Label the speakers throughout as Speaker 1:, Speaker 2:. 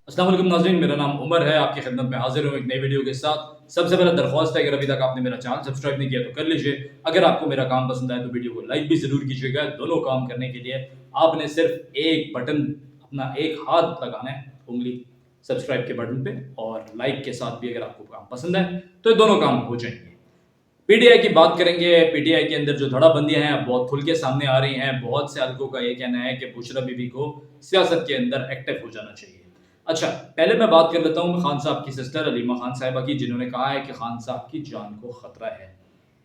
Speaker 1: अस्सलाम वालेकुम नाज़रीन, मेरा नाम उमर है। आपकी खिदमत में हाजिर हूँ एक नई वीडियो के साथ। सबसे पहले दरख्वास्त है, अगर अभी तक आपने मेरा चैनल सब्सक्राइब नहीं किया तो कर लीजिए। अगर आपको मेरा काम पसंद आए तो वीडियो को लाइक भी ज़रूर कीजिएगा। दोनों काम करने के लिए आपने सिर्फ एक बटन, अपना एक हाथ लगाना है, उंगली सब्सक्राइब के बटन पे, और लाइक के साथ भी अगर आपको काम पसंद है तो ये दोनों काम हो जाएंगे। पीटीआई की बात करेंगे। पीटीआई के अंदर जो धड़ाबंदियां हैं अब बहुत खुल के सामने आ रही हैं। बहुत से हलकों का ये कहना है कि बुशरा बीबी को सियासत के अंदर एक्टिव हो जाना चाहिए। अच्छा, पहले मैं बात कर लेता हूँ खान साहब की सिस्टर अलीमा खान साहिबा की, जिन्होंने कहा है कि खान साहब की जान को खतरा है।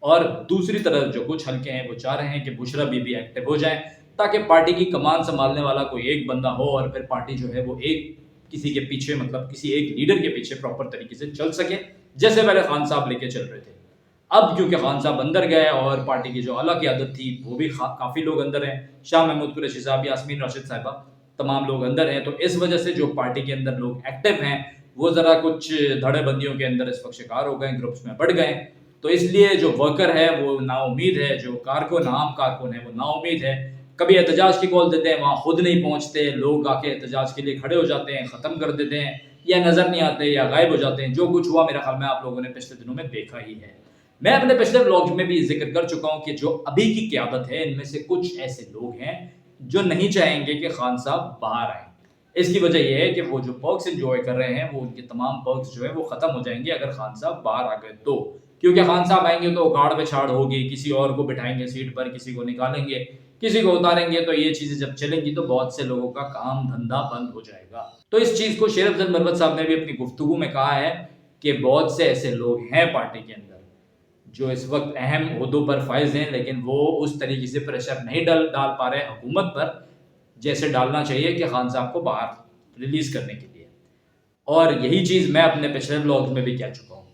Speaker 1: और दूसरी तरफ जो कुछ हलके हैं वो चाह रहे हैं कि बुशरा बीबी एक्टिव हो जाए, ताकि पार्टी की कमान संभालने वाला कोई एक बंदा हो और फिर पार्टी जो है वो एक किसी के पीछे, मतलब किसी एक लीडर के पीछे प्रॉपर तरीके से चल सके, जैसे पहले खान साहब लेके चल रहे थे। अब क्योंकि खान साहब अंदर गए और पार्टी की जो आला क़यादत थी वो भी काफ़ी लोग अंदर हैं, शाह महमूद कुरैशी साहब, यास्मीन राशिद साहिबा, तमाम लोग अंदर हैं। तो इस वजह से जो पार्टी के अंदर लोग एक्टिव हैं वो ज़रा कुछ धड़ेबंदियों के अंदर इस वक्त शिकार हो गए, ग्रुप्स में बढ़ गए। तो इसलिए जो वर्कर है वो नाउम्मीद है, जो कारकुन, आम कारकुन है वो नाउम्मीद है। कभी एहतजाज की कॉल देते हैं, वहाँ खुद नहीं पहुँचते, लोग आके एहतजाज के लिए खड़े हो जाते हैं, ख़त्म कर देते हैं, या नज़र नहीं आते या गायब हो जाते हैं। जो कुछ हुआ मेरा ख्याल में आप लोगों ने पिछले दिनों में देखा ही है। मैं अपने पिछले व्लॉग्स में भी जिक्र कर चुका हूं कि जो अभी की क़यादत है, इनमें से कुछ ऐसे लोग हैं जो नहीं चाहेंगे कि खान साहब बाहर आए। इसकी वजह यह है कि वो जो पर्क्स एंजॉय कर रहे हैं, वो उनके तमाम पर्क्स जो है वो खत्म हो जाएंगे अगर खान साहब बाहर आ गए तो। क्योंकि खान साहब आएंगे तो उखाड़ पिछाड़ होगी, किसी और को बिठाएंगे सीट पर, किसी को निकालेंगे, किसी को उतारेंगे। तो ये चीजें जब चलेंगी तो बहुत से लोगों का काम धंधा बंद हो जाएगा। तो इस चीज को शेर अफजल मरवत साहब ने भी अपनी गुफ्तगू में कहा है कि बहुत से ऐसे लोग हैं पार्टी के अंदर जो इस वक्त अहम ओहदों पर फाइज हैं, लेकिन वो उस तरीके से प्रेशर नहीं डाल डाल पा रहे हुकूमत पर जैसे डालना चाहिए कि खान साहब को बाहर रिलीज करने के लिए। और यही चीज़ मैं अपने पिछले व्लॉग्स में भी कह चुका हूँ।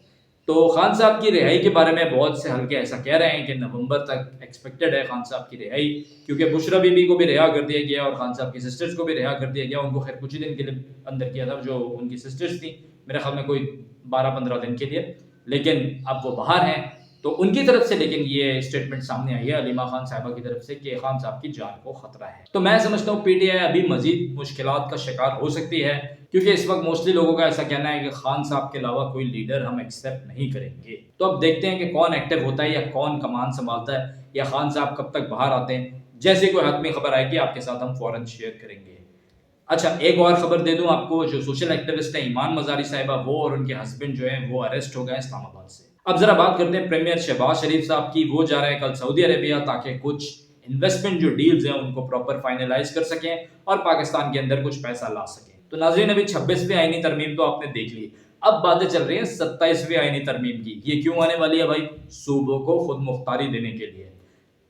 Speaker 1: तो खान साहब की रिहाई के बारे में बहुत से हल्के ऐसा कह रहे हैं कि नवंबर तक एक्सपेक्टेड है खान साहब की रिहाई, क्योंकि बुशरा बीबी को भी रिहा कर दिया गया और खान साहब की सिस्टर्स को भी रिहा कर दिया गया। उनको खैर कुछ ही दिन के लिए अंदर किया था, जो उनकी सिस्टर्स थी, मेरे ख्याल में कोई 12-15 दिन के लिए, लेकिन अब वो बाहर हैं। तो उनकी तरफ से लेकिन ये स्टेटमेंट सामने आई है अलीमा खान साहिबा की तरफ से कि खान साहब की जान को खतरा है। तो मैं समझता हूँ पीटीआई अभी मजीद मुश्किलात का शिकार हो सकती है, क्योंकि इस वक्त मोस्टली लोगों का ऐसा कहना है कि खान साहब के अलावा कोई लीडर हम एक्सेप्ट नहीं करेंगे। तो अब देखते हैं कि कौन एक्टिव होता है या कौन कमान संभालता है, या खान साहब कब तक बाहर आते हैं। जैसे कोई हतमी खबर आएगी आपके साथ हम फौरन शेयर करेंगे। अच्छा, एक और खबर दे दूं आपको, जो सोशल एक्टिविस्ट है ईमान मजारी साहिबा, वो और उनके हस्बैंड जो है वो अरेस्ट हो गए इस्लामाबाद से। अब जरा बात करते हैं प्रीमियर शहबाज शरीफ साहब की। वो जा रहे हैं कल सऊदी अरेबिया, ताकि कुछ इन्वेस्टमेंट जो डील्स हैं उनको प्रॉपर फाइनलाइज कर सकें और पाकिस्तान के अंदर कुछ पैसा ला सकें। तो नाज़रीन, अभी 26वीं आईनी तरमीम तो आपने देख ली, अब बातें चल रही हैं 27वीं आईनी तरमीम की। ये क्यों आने वाली है भाई? सूबों को खुद मुख्तारी देने के लिए।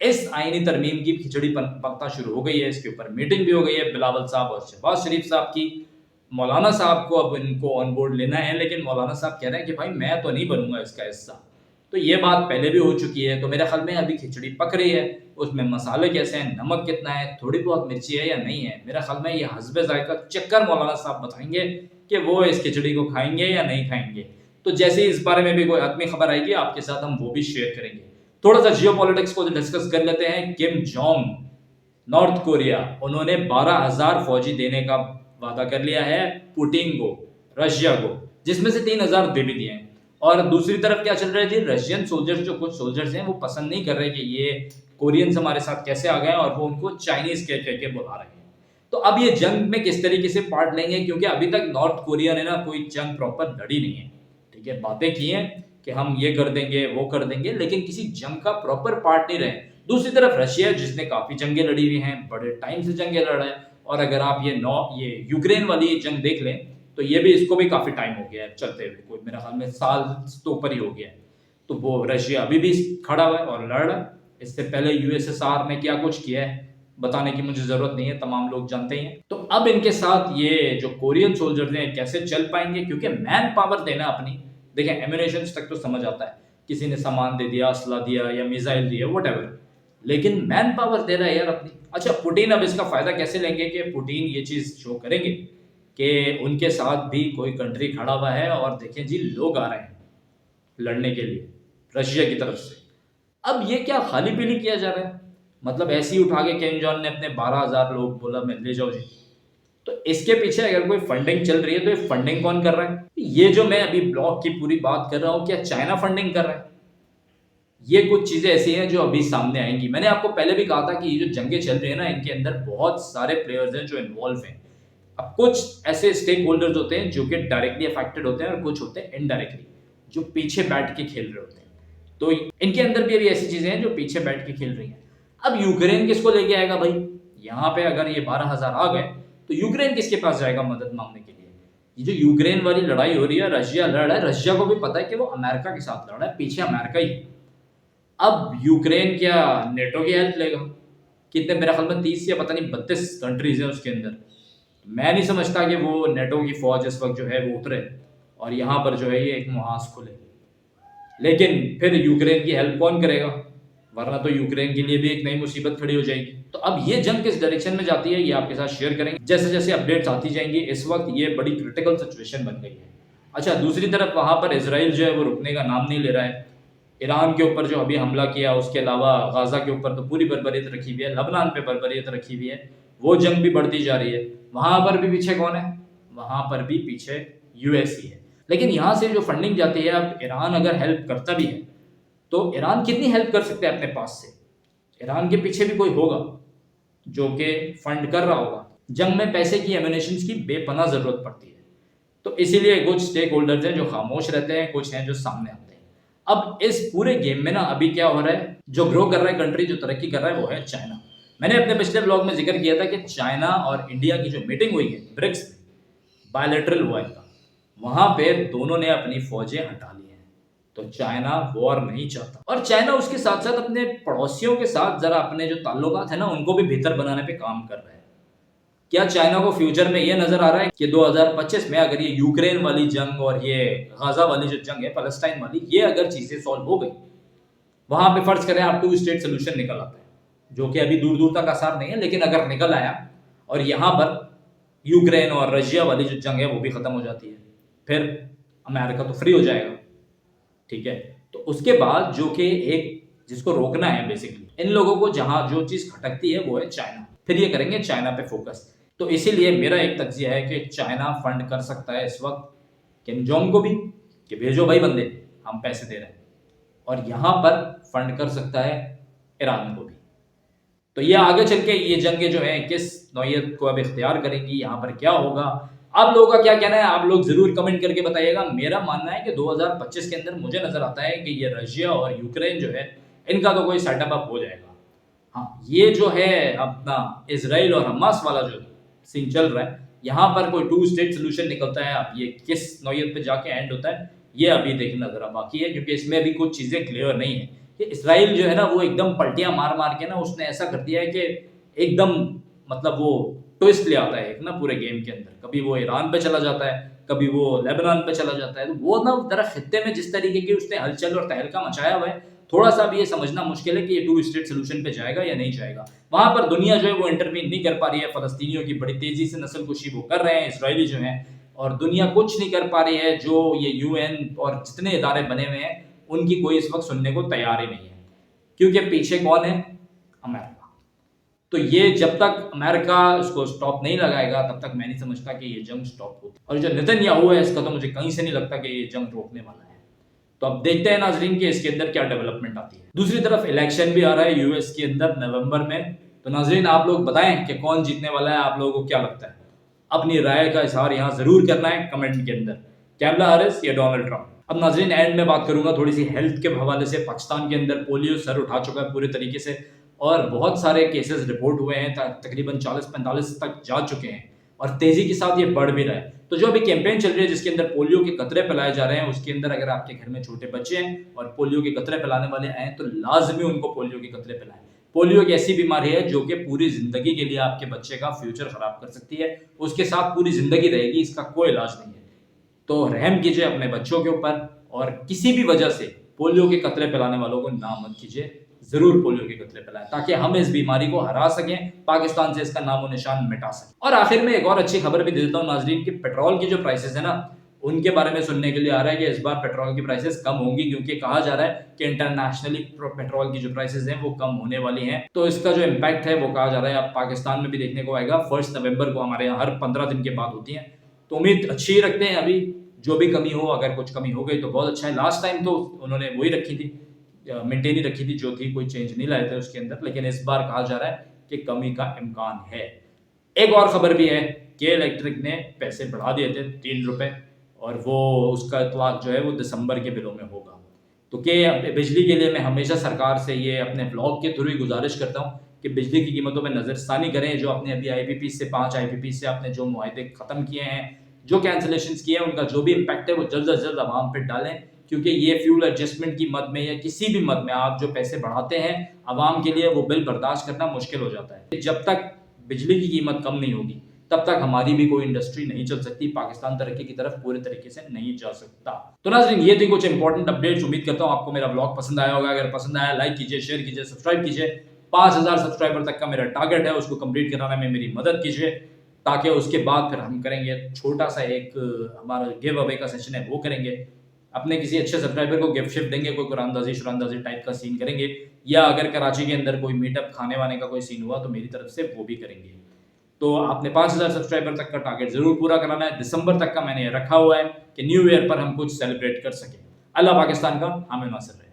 Speaker 1: इस आईनी तरमीम की खिचड़ी पकना शुरू हो गई है, इसके ऊपर मीटिंग भी हो गई है बिलावल साहब और शहबाज शरीफ साहब की। मौलाना साहब को अब इनको ऑन बोर्ड लेना है, लेकिन मौलाना साहब कह रहे हैं कि भाई मैं तो नहीं बनूंगा इसका हिस्सा। तो ये बात पहले भी हो चुकी है। तो मेरे ख्याल में अभी खिचड़ी पक रही है, उसमें मसाले कैसे हैं, नमक कितना है, थोड़ी बहुत मिर्ची है या नहीं है। मेरा ख्याल में ये हस्बे जायका चक्कर मौलाना साहब बताएंगे कि वो इस खिचड़ी को खाएंगे या नहीं खाएंगे। तो जैसे इस बारे में भी कोई हतमी खबर आएगी आपके साथ हम वो भी शेयर करेंगे। थोड़ा सा जियो पॉलिटिक्स को डिस्कस कर लेते हैं। किम जोंग, नॉर्थ कोरिया, उन्होंने 12,000 फौजी देने का वादा कर लिया है पुतिन को, रशिया को, जिसमें से 3,000 दे भी दिए हैं। और दूसरी तरफ क्या चल रहा है जी, रशियन सोल्जर्स, जो कुछ सोल्जर्स हैं वो पसंद नहीं कर रहे कि ये कोरियंस हमारे साथ कैसे आ गए, और वो उनको चाइनीज कह के बुला रहे हैं। तो अब ये जंग में किस तरीके से पार्ट लेंगे, क्योंकि अभी तक नॉर्थ कोरिया ने ना कोई जंग प्रॉपर लड़ी नहीं है। ठीक है, बातें की हैं कि हम ये कर देंगे वो कर देंगे, लेकिन किसी जंग का प्रॉपर पार्ट नहीं रहे। दूसरी तरफ रशिया, जिसने काफी जंगें लड़ी हुई हैं, बड़े टाइम से जंगें लड़ रहा है। और अगर आप ये यूक्रेन वाली जंग देख लें तो ये भी, इसको भी काफी टाइम हो गया है चलते हुए, कोई मेरा ख्याल में साल तो ऊपर ही हो गया है। तो वो रशिया अभी भी खड़ा हुआ है और लड़ रहा है। इससे पहले यूएसएसआर ने क्या कुछ किया है बताने की मुझे जरूरत नहीं है, तमाम लोग जानते ही हैं। तो अब इनके साथ ये जो कोरियन सोल्जर्स हैं कैसे चल पाएंगे, क्योंकि मैन पावर देना अपनी, देखें एम्यूनेशन तक तो समझ आता है, किसी ने सामान दे दिया, असला दिया या मिसाइल दिया, वट, लेकिन मैन पावर दे रहा है यार अपनी। अच्छा, पुतिन अब इसका फायदा कैसे लेंगे कि पुतिन ये चीज शो करेंगे कि उनके साथ भी कोई कंट्री खड़ा हुआ है, और देखें जी लोग आ रहे हैं लड़ने के लिए रशिया की तरफ से। अब ये क्या खाली पीली किया जा रहा है? मतलब ऐसे ही उठा के किम जोंग ने अपने 12,000 लोग बोला मैं ले जाओ जी। तो इसके पीछे अगर कोई फंडिंग चल रही है तो ये फंडिंग कौन कर रहा है? ये जो मैं अभी ब्लॉग की पूरी बात कर रहा हूँ, क्या चाइना फंडिंग कर रहा है? ये कुछ चीजें ऐसी हैं जो अभी सामने आएंगी। मैंने आपको पहले भी कहा था कि ये जो जंगें चल रही है ना, इनके अंदर बहुत सारे प्लेयर्स हैं जो इन्वॉल्व हैं। अब कुछ ऐसे स्टेक होल्डर्स होते हैं जो कि डायरेक्टली अफेक्टेड होते हैं और कुछ होते हैं इनडायरेक्टली, जो पीछे बैठ के खेल रहे होते हैं। तो इनके अंदर भी अभी ऐसी चीजें हैं जो पीछे बैठ के खेल रही हैं। अब यूक्रेन किसको लेके आएगा भाई? यहाँ पे अगर ये 12,000 आ गए तो यूक्रेन किसके पास जाएगा मदद मांगने के लिए? ये जो यूक्रेन वाली लड़ाई हो रही है, रशिया लड़ रहा है, रशिया को भी पता है कि वो अमेरिका के साथ लड़ रहा है, पीछे अमेरिका ही है। अब यूक्रेन क्या नेटो की हेल्प लेगा? कितने, मेरा ख्याल में 30 या पता नहीं 32 कंट्रीज हैं उसके अंदर। मैं नहीं समझता कि वो नेटो की फौज इस वक्त जो है वो उतरे और यहाँ पर जो है ये एक मुहाज खुले। लेकिन फिर यूक्रेन की हेल्प कौन करेगा? वरना तो यूक्रेन के लिए भी एक नई मुसीबत खड़ी हो जाएगी। तो अब ये जंग किस डायरेक्शन में जाती है ये आपके साथ शेयर करेंगे जैसे जैसे अपडेट्स आती जाएंगी। इस वक्त ये बड़ी क्रिटिकल सिचुएशन बन गई है। अच्छा, दूसरी तरफ वहां पर इसराइल जो है वो रुकने का नाम नहीं ले रहा है। ईरान के ऊपर जो अभी हमला किया, उसके अलावा गाजा के ऊपर तो पूरी बर्बरियत रखी हुई है, लबनान पे बर्बरियत रखी हुई है, वो जंग भी बढ़ती जा रही है। वहां पर भी पीछे कौन है? वहां पर भी पीछे यूएस ही है। लेकिन यहाँ से जो फंडिंग जाती है, अब ईरान अगर हेल्प करता भी है तो ईरान कितनी हेल्प कर सकते हैं अपने पास से? ईरान के पीछे भी कोई होगा जो कि फंड कर रहा होगा। जंग में पैसे की, एमिनेशंस की बेपनाह जरूरत पड़ती है। तो इसीलिए कुछ स्टेक होल्डर्स हैं जो खामोश रहते हैं, कुछ हैं जो सामने आते हैं। अब इस पूरे गेम में ना अभी क्या हो रहा है, जो ग्रो कर रहा है कंट्री, जो तरक्की कर रहा है वो है चाइना। मैंने अपने पिछले ब्लॉग में जिक्र किया था कि चाइना और इंडिया की जो मीटिंग हुई है ब्रिक्स में, बायलैटरल हुआ है, वहां पे दोनों ने अपनी फौजें हटा ली हैं। तो चाइना वॉर नहीं चाहता और चाइना उसके साथ साथ अपने पड़ोसियों के साथ जरा अपने जो ताल्लुकात है ना उनको भी बेहतर बनाने पे काम कर रहा है। क्या चाइना को फ्यूचर में ये नजर आ रहा है कि 2025 में अगर ये यूक्रेन वाली जंग और ये गाजा वाली जो जंग है, पैलेस्टाइन वाली, ये अगर चीजें सॉल्व हो गई, वहां पे फर्ज करें आप 2 स्टेट सोल्यूशन निकल आता है, जो कि अभी दूर दूर तक आसार नहीं है, लेकिन अगर निकल आया और यहाँ पर यूक्रेन और रशिया वाली जो जंग है वो भी खत्म हो जाती है, फिर अमेरिका तो फ्री हो जाएगा। ठीक है, तो उसके बाद जो कि एक जिसको रोकना है बेसिकली, इन लोगों को जहां जो चीज खटकती है वो है चाइना। फिर ये करेंगे चाइना पे फोकस। तो इसीलिए मेरा एक तज्जिया है कि चाइना फंड कर सकता है इस वक्त किम जोंग को भी, कि भेजो भाई बंदे, हम पैसे दे रहे हैं, और यहां पर फंड कर सकता है ईरान को भी। तो ये आगे चल के ये जंगें जो हैं किस नौयत को अब इख्तियार करेंगी, यहाँ पर क्या होगा, आप लोगों का क्या कहना है आप लोग जरूर कमेंट करके बताइएगा। मेरा मानना है कि 2025 के अंदर मुझे नजर आता है कि ये रशिया और यूक्रेन जो है इनका तो कोई सेटअप अप हो जाएगा। हाँ, ये जो है अपना इसराइल और हमास वाला जो सीन चल रहा है, यहाँ पर कोई 2 स्टेट सोल्यूशन निकलता है, अब ये किस नौयत पे जाके एंड होता है ये अभी देखना जरा बाकी है, क्योंकि इसमें अभी कुछ चीजें क्लियर नहीं है। कि इसराइल जो है ना वो एकदम पलटियां मार मार के ना उसने ऐसा कर दिया है कि एकदम मतलब वो ट्विस्ट ले आता है एक ना पूरे गेम के अंदर। कभी वो ईरान पे चला जाता है, कभी वो लेबनान पे चला जाता है। तो वो ना जरा खित्ते में जिस तरीके की उसने हलचल और तहलका मचाया हुआ है, थोड़ा सा भी ये समझना मुश्किल है कि ये 2 स्टेट सोल्यूशन पे जाएगा या नहीं जाएगा। वहां पर दुनिया जो है वो इंटरवीन नहीं कर पा रही है, फलस्तीनियों की बड़ी तेजी से नस्लकुशी वो कर रहे हैं इसराइली जो हैं, और दुनिया कुछ नहीं कर पा रही है। जो ये यूएन और जितने इदारे बने हुए हैं उनकी कोई इस वक्त सुनने को तैयार ही नहीं है, क्योंकि पीछे कौन है? अमेरिका। तो ये जब तक अमेरिका इसको स्टॉप नहीं लगाएगा तब तक मैं नहीं समझता कि ये जंग स्टॉप होती। और जो नेतन्याहू है इसका तो मुझे कहीं से नहीं लगता कि ये जंग रोकने वाला है। तो अब देखते हैं नाजरीन कि इसके अंदर क्या डेवलपमेंट आती है। दूसरी तरफ इलेक्शन भी आ रहा है यूएस के अंदर नवंबर में। तो नाजरीन आप लोग बताएं कि कौन जीतने वाला है, आप लोगों को क्या लगता है? अपनी राय का इजहार यहाँ जरूर करना है कमेंट के अंदर, कैमला हैरिस या डोनाल्ड ट्रंप। अब नाजरीन एंड में बात करूंगा थोड़ी सी हेल्थ के हवाले से। पाकिस्तान के अंदर पोलियो सर उठा चुका है पूरे तरीके से, और बहुत सारे केसेस रिपोर्ट हुए हैं, तकरीबन 40-45 तक जा चुके हैं, और तेजी के साथ ये बढ़ भी रहा है। तो जो अभी कैंपेन चल रही है जिसके अंदर पोलियो के कतरे पिलाए जा रहे हैं, उसके अंदर अगर आपके घर में छोटे बच्चे हैं और पोलियो के कतरे पिलाने वाले आए तो लाजमी उनको पोलियो के कतरे पिलाएं। पोलियो एक ऐसी बीमारी है जो कि पूरी जिंदगी के लिए आपके बच्चे का फ्यूचर खराब कर सकती है, उसके साथ पूरी जिंदगी रहेगी, इसका कोई इलाज नहीं है। तो रहम कीजिए अपने बच्चों के ऊपर, और किसी भी वजह से पोलियो के कतरे पिलाने वालों को ना मत कीजिए, जरूर पोलियो के कतरे पिलाएं ताकि हम इस बीमारी को हरा सकें, पाकिस्तान से इसका नामो निशान मिटा सकें। और आखिर में एक और अच्छी खबर भी दे देता हूं नाजरीन की, पेट्रोल की जो प्राइसेस है ना उनके बारे में सुनने के लिए आ रहा है कि इस बार पेट्रोल की प्राइसेस कम होंगी, क्योंकि कहा जा रहा है कि इंटरनेशनली पेट्रोल की जो प्राइसेस हैं वो कम होने वाली हैं। तो इसका जो इम्पैक्ट है वो कहा जा रहा है अब पाकिस्तान में भी देखने को आएगा। 1 नवंबर को हमारे यहाँ हर 15 दिन के बाद होती है, तो उम्मीद अच्छी ही रखते हैं। अभी जो भी कमी हो, अगर कुछ कमी हो गई तो बहुत अच्छा है। लास्ट टाइम तो उन्होंने वही रखी थी, मेंटेन ही रखी थी जो थी, कोई चेंज नहीं लाए थे उसके अंदर, लेकिन इस बार कहा जा रहा है कि कमी का इम्कान है। एक और खबर भी है कि इलेक्ट्रिक ने पैसे बढ़ा दिए थे 3 रुपए, और वो उसका इतलाक जो है वो दिसंबर के बिलों में होगा। तो कि बिजली के लिए मैं हमेशा सरकार से ये अपने ब्लॉग के थ्रू ही गुजारिश करता हूँ कि बिजली की कीमतों में नज़रसानी करें। जो आपने अभी आईपीपी से 5 आईपीपी से आपने जो मुआहदे ख़त्म किए हैं, जो कैंसिलेशन किए हैं, उनका जो भी इम्पैक्ट है वो जल्द से जल्द आवाम पे डालें, क्योंकि ये फ्यूल एडजस्टमेंट की मद में या किसी भी मद में आप जो पैसे बढ़ाते हैं आवाम के लिए, वो बिल बर्दाश्त करना मुश्किल हो जाता है। जब तक बिजली की कीमत कम नहीं होगी तब तक हमारी भी कोई इंडस्ट्री नहीं चल सकती, पाकिस्तान तरक्की की तरफ पूरे तरीके से नहीं जा सकता। तो नाज़रीन, ये थी कुछ इंपॉर्टेंट अपडेट्स। उम्मीद करता हूँ आपको मेरा ब्लॉग पसंद आया होगा। अगर पसंद आया लाइक कीजिए, शेयर कीजिए, सब्सक्राइब कीजिए। 5000 सब्सक्राइबर तक का मेरा टारगेट है, उसको कंप्लीट कराने में मेरी मदद कीजिए, ताकि उसके बाद फिर हम करेंगे छोटा सा एक हमारा गिव अवे का सेशन है, वो करेंगे। अपने किसी अच्छे सब्सक्राइबर को गिफ्ट शिफ्ट देंगे, कोई कुरानदाजी शुरानदाजी टाइप का सीन करेंगे, या अगर कराची के अंदर कोई मीटअप खाने वाने का कोई सीन हुआ तो मेरी तरफ से वो भी करेंगे। तो आपने 5000 सब्सक्राइबर तक का टारगेट जरूर पूरा कराना है। दिसंबर तक का मैंने रखा हुआ है कि न्यू ईयर पर हम कुछ सेलिब्रेट कर सकें। अल्लाह पाकिस्तान का हामी नासिर रहे।